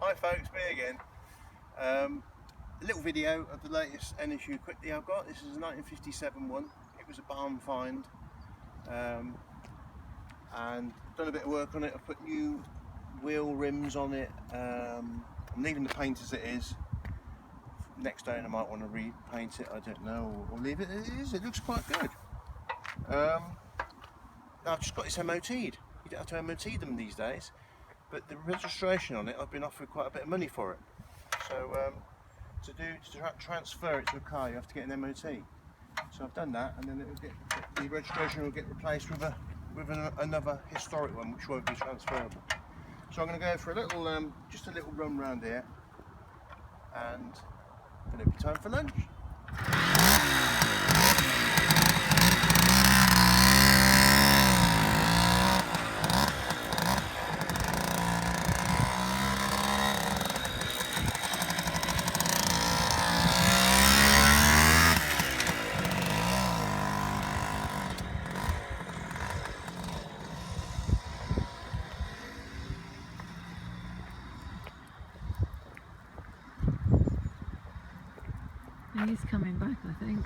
Hi folks, me again. A little video of the latest NSU Quickly I've got. This is a 1957 one. It was a barn find, and done a bit of work on it. I've put new wheel rims on it. I'm leaving the paint as it is. Next day I might want to repaint it, I don't know, or leave it as it is. It looks quite good. Now I've just got this MOT'd. You don't have to MOT them these days, but the registration on it, I've been offered quite a bit of money for it. So to transfer it to a car, you have to get an MOT. So I've done that, and then the registration will get replaced with another historic one, which won't be transferable. So I'm going to go for a little, just a little run round here, and then it'll be time for lunch. He's coming back, I think.